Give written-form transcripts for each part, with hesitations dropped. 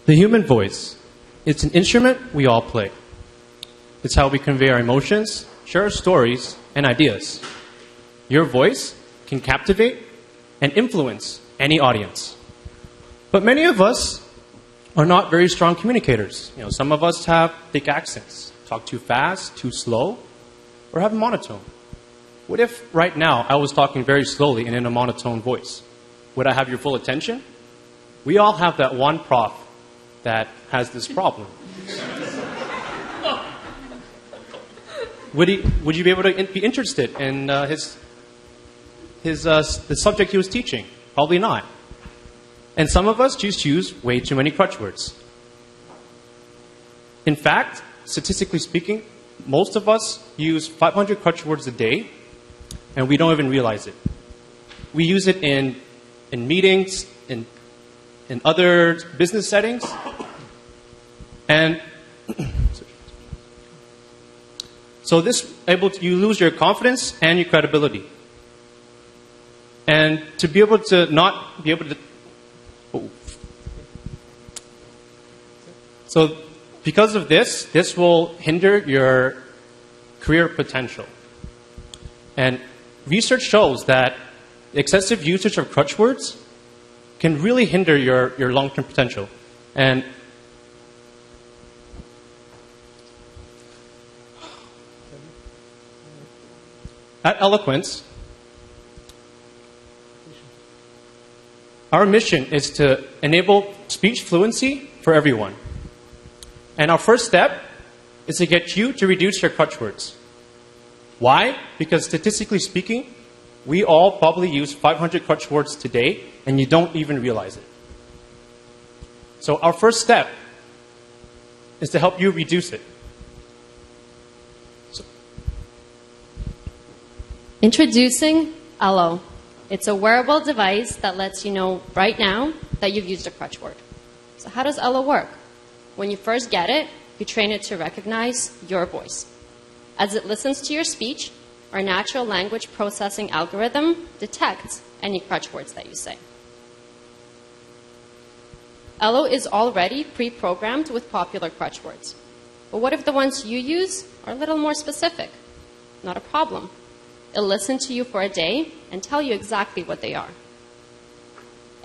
The human voice. It's an instrument we all play. It's how we convey our emotions, share our stories, and ideas. Your voice can captivate and influence any audience. But many of us are not very strong communicators. Some of us have thick accents, talk too fast, too slow, or have a monotone. What if right now I was talking very slowly and in a monotone voice? Would I have your full attention? We all have that one prof that has this problem. Would you be able to be interested in the subject he was teaching? Probably not. And some of us just use way too many crutch words. In fact, statistically speaking, most of us use 500 crutch words a day, and we don't even realize it. We use it in meetings, in other business settings, and so you lose your confidence and your credibility. And to be able to not be able to... So because of this will hinder your career potential. And research shows that excessive usage of crutch words can really hinder your long-term potential. And at Eloquence, our mission is to enable speech fluency for everyone. And our first step is to get you to reduce your crutch words. Why? Because statistically speaking, we all probably use 500 crutch words today, and you don't even realize it. So our first step is to help you reduce it. Introducing Elo. It's a wearable device that lets you know right now that you've used a crutch word. So how does Elo work? When you first get it, you train it to recognize your voice. As it listens to your speech, our natural language processing algorithm detects any crutch words that you say. Elo is already pre-programmed with popular crutch words. But what if the ones you use are a little more specific? Not a problem. It'll listen to you for a day and tell you exactly what they are.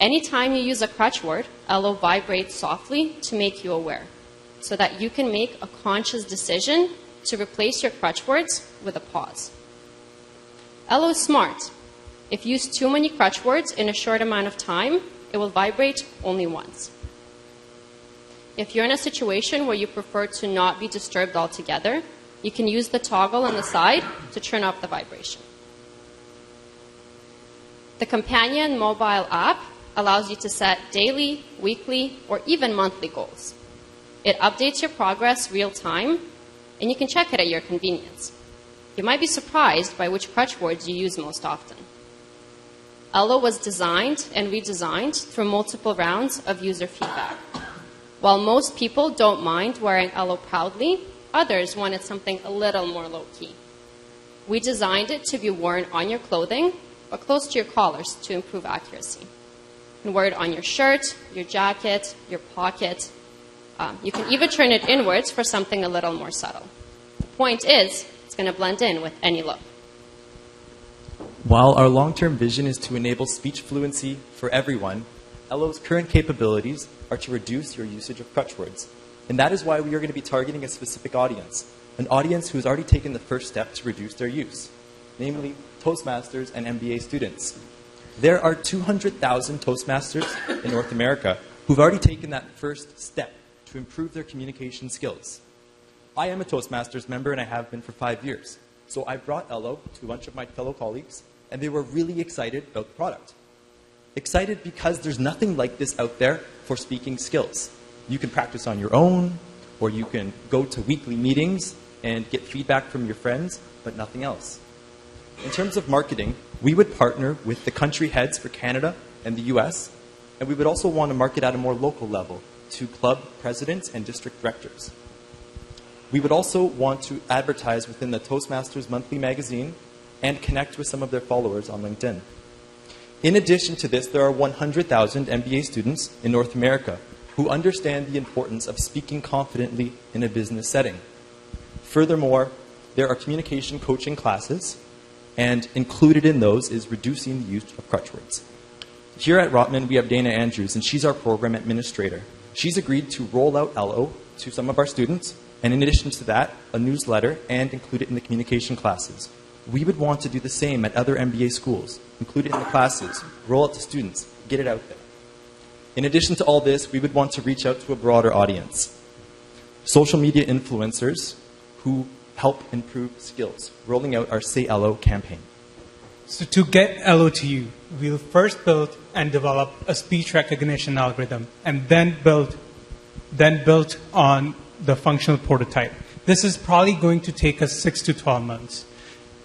Anytime you use a crutch word, Elo vibrates softly to make you aware, so that you can make a conscious decision to replace your crutch words with a pause. Elo is smart. If you use too many crutch words in a short amount of time, it will vibrate only once. If you're in a situation where you prefer to not be disturbed altogether, you can use the toggle on the side to turn off the vibration. The companion mobile app allows you to set daily, weekly, or even monthly goals. It updates your progress real time, and you can check it at your convenience. You might be surprised by which crutch words you use most often. Elo was designed and redesigned through multiple rounds of user feedback. While most people don't mind wearing Elo proudly, others wanted something a little more low-key. We designed it to be worn on your clothing or close to your collars to improve accuracy. You can wear it on your shirt, your jacket, your pocket. You can even turn it inwards for something a little more subtle. The point is, it's going to blend in with any look. While our long-term vision is to enable speech fluency for everyone, Elo's current capabilities are to reduce your usage of crutch words. And that is why we are going to be targeting a specific audience, an audience who has already taken the first step to reduce their use, namely Toastmasters and MBA students. There are 200,000 Toastmasters in North America who've already taken that first step to improve their communication skills. I am a Toastmasters member, and I have been for 5 years. So I brought Elo to a bunch of my fellow colleagues, and they were really excited about the product. Excited because there's nothing like this out there for speaking skills. You can practice on your own, or you can go to weekly meetings and get feedback from your friends, but nothing else. In terms of marketing, we would partner with the country heads for Canada and the US, and we would also want to market at a more local level to club presidents and district directors. We would also want to advertise within the Toastmasters monthly magazine and connect with some of their followers on LinkedIn. In addition to this, there are 100,000 MBA students in North America who understand the importance of speaking confidently in a business setting. Furthermore, there are communication coaching classes, and included in those is reducing the use of crutch words. Here at Rotman, we have Dana Andrews, and she's our program administrator. She's agreed to roll out Elo to some of our students, and in addition to that, a newsletter, and include it in the communication classes. We would want to do the same at other MBA schools, include it in the classes, roll it to students, get it out there. In addition to all this, we would want to reach out to a broader audience. Social media influencers who help improve skills, rolling out our Say Elo campaign. So to get Elo to you, we'll first build and develop a speech recognition algorithm, and then build on the functional prototype. This is probably going to take us 6 to 12 months.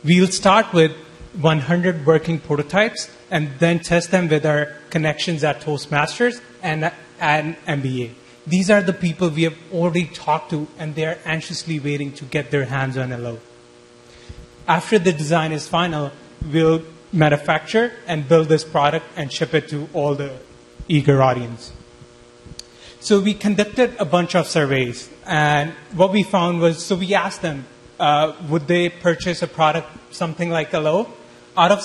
We'll start with 100 working prototypes and then test them with our connections at Toastmasters and MBA. These are the people we have already talked to, and they are anxiously waiting to get their hands on Elo. After the design is final, we'll manufacture and build this product and ship it to all the eager audience. So we conducted a bunch of surveys, and what we found was, so we asked them, would they purchase a product something like Elo? Out of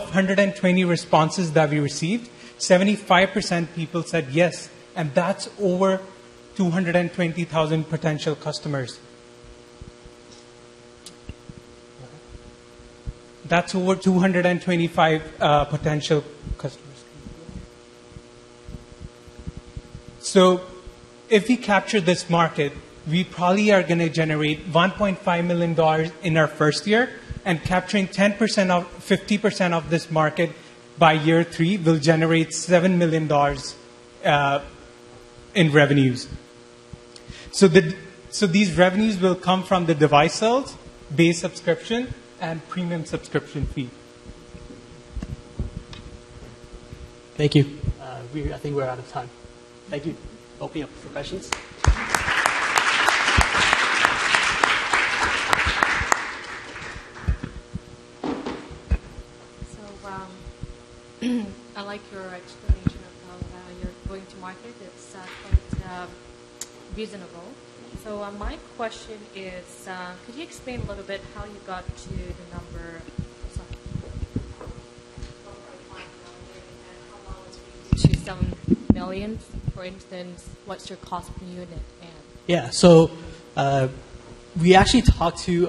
120 responses that we received, 75% people said yes, and that's over 220,000 potential customers. That's over 225 potential customers. So if we capture this market, we probably are going to generate $1.5 million in our first year, and capturing 50% of this market by year 3 will generate $7 million in revenues. So these revenues will come from the device sales, base subscription, and premium subscription fee. Thank you. I think we're out of time. Thank you. Opening up for questions. I like your explanation of how you're going to market. It's quite reasonable. So my question is, could you explain a little bit how you got to the number 1.5 million and how long it's for you to 7 million? For instance, what's your cost per unit? Yeah, so we actually talked to,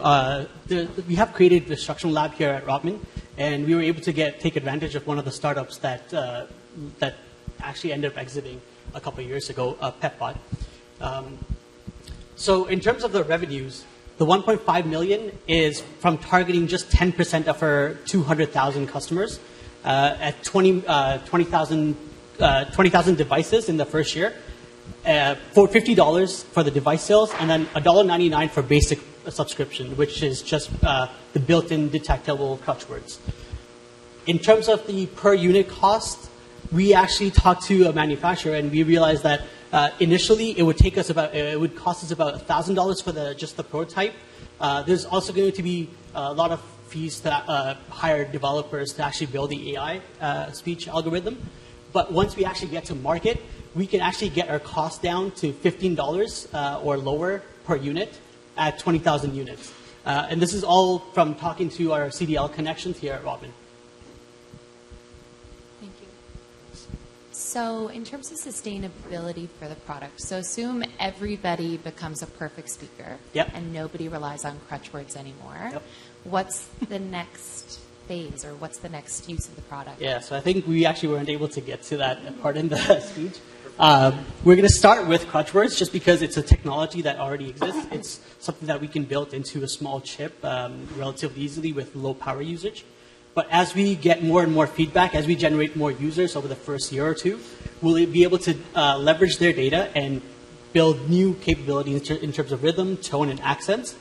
we have created the instructional lab here at Rotman, and we were able to take advantage of one of the startups that actually ended up exiting a couple of years ago, Pepbot. So in terms of the revenues, the 1.5 million is from targeting just 10% of our 200,000 customers at 20,000 devices in the first year, for $50 for the device sales, and then $1.99 for basic subscription, which is just the built-in detectable crutch words. In terms of the per unit cost, we actually talked to a manufacturer, and we realized that initially it would cost us about $1,000 for just the prototype. There's also going to be a lot of fees to hire developers to actually build the AI speech algorithm. But once we actually get to market, we can actually get our cost down to $15 or lower per unit at 20,000 units. And this is all from talking to our CDL connections here at Rotman. Thank you. So in terms of sustainability for the product, so assume everybody becomes a perfect speaker, Yep. and nobody relies on crutch words anymore. Yep. What's the next phase, or what's the next use of the product? Yeah, so I think we actually weren't able to get to that part in the speech. We're going to start with crutch words just because it's a technology that already exists. It's something that we can build into a small chip relatively easily with low power usage. But as we get more and more feedback, as we generate more users over the first year or two, we'll be able to leverage their data and build new capabilities in terms of rhythm, tone, and accents.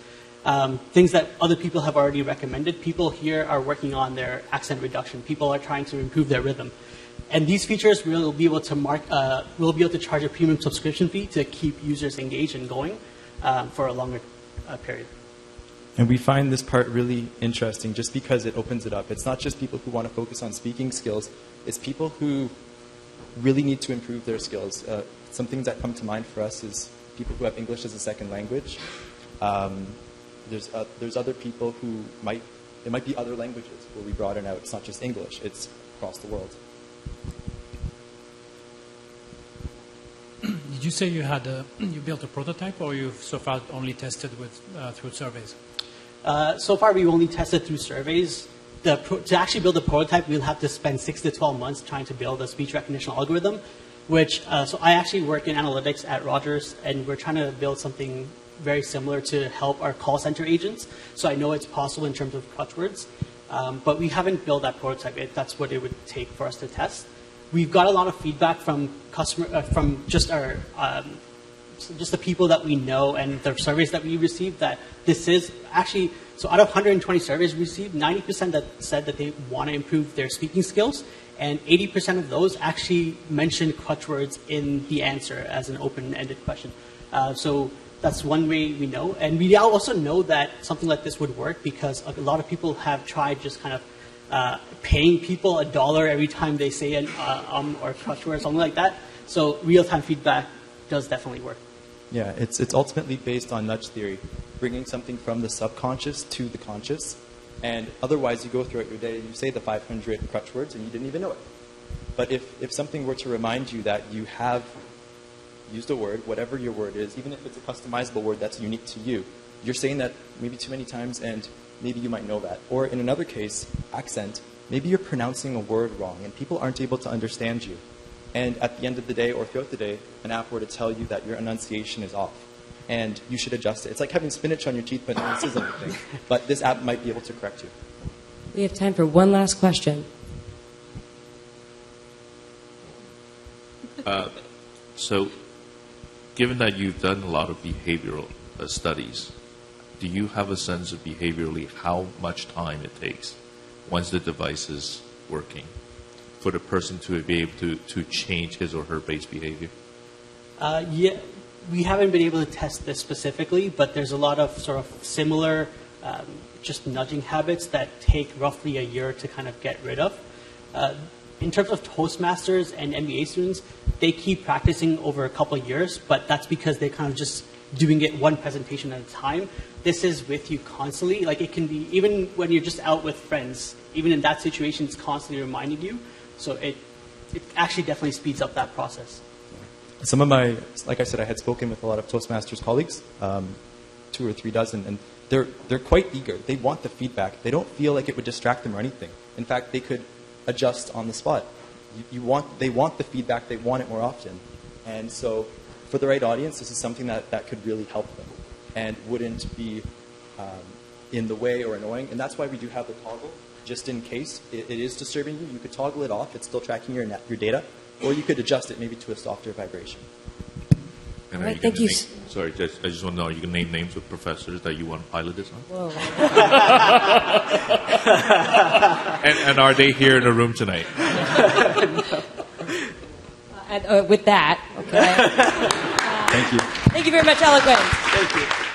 Things that other people have already recommended. People here are working on their accent reduction. People are trying to improve their rhythm. And these features we'll be able to charge a premium subscription fee to keep users engaged and going for a longer period. And we find this part really interesting just because it opens it up. It's not just people who want to focus on speaking skills. It's people who really need to improve their skills. Some things that come to mind for us is people who have English as a second language. There's other people who it might be other languages where we broaden out. It's not just English, it's across the world. Did you say you built a prototype, or you've so far only tested through surveys? So far, we've only tested through surveys. To actually build a prototype, we'll have to spend 6 to 12 months trying to build a speech recognition algorithm. So I actually work in analytics at Rogers, and we're trying to build something very similar to help our call center agents. So I know it's possible in terms of crutch words, but we haven't built that prototype. That's what it would take for us to test. We've got a lot of feedback from from just the people that we know and the surveys that we received that this is actually, so out of 120 surveys we received, 90% that said that they want to improve their speaking skills, and 80% of those actually mentioned crutch words in the answer as an open-ended question. So that's one way we know. And we also know that something like this would work because a lot of people have tried just kind of paying people $1 every time they say an or crutch word or something like that. So real-time feedback does definitely work. Yeah, it's ultimately based on nudge theory, bringing something from the subconscious to the conscious. And otherwise, you go throughout your day and you say the 500 crutch words and you didn't even know it. But if something were to remind you that you have used a word, whatever your word is, even if it's a customizable word that's unique to you, you're saying that maybe too many times and maybe you might know that. Or in another case, accent, maybe you're pronouncing a word wrong and people aren't able to understand you. And at the end of the day or throughout the day, an app were to tell you that your enunciation is off and you should adjust it. It's like having spinach on your teeth but no one says anything. But this app might be able to correct you. We have time for one last question. So, given that you've done a lot of behavioral studies, do you have a sense of behaviorally how much time it takes once the device is working for the person to be able to change his or her base behavior? Yeah, we haven't been able to test this specifically, but there's a lot of sort of similar just nudging habits that take roughly a year to kind of get rid of. In terms of Toastmasters and MBA students, they keep practicing over a couple of years, but that's because they're kind of just doing it one presentation at a time. This is with you constantly. Like it can be, even when you're just out with friends, even in that situation, it's constantly reminding you. So it actually definitely speeds up that process. Some of my, like I said, I had spoken with a lot of Toastmasters colleagues, 2 or 3 dozen, and they're quite eager. They want the feedback. They don't feel like it would distract them or anything. In fact, they could adjust on the spot. They want the feedback. They want it more often. And so for the right audience, this is something that could really help them and wouldn't be in the way or annoying. And that's why we do have the toggle, just in case it is disturbing you. You could toggle it off. It's still tracking your data. Or you could adjust it maybe to a softer vibration. And All right, thank you. Sorry, I just want to know, are you going to name names of professors that you want to pilot this on? Whoa. And are they here in the room tonight? With that, okay. Thank you. Thank you very much, Eloquence. Thank you.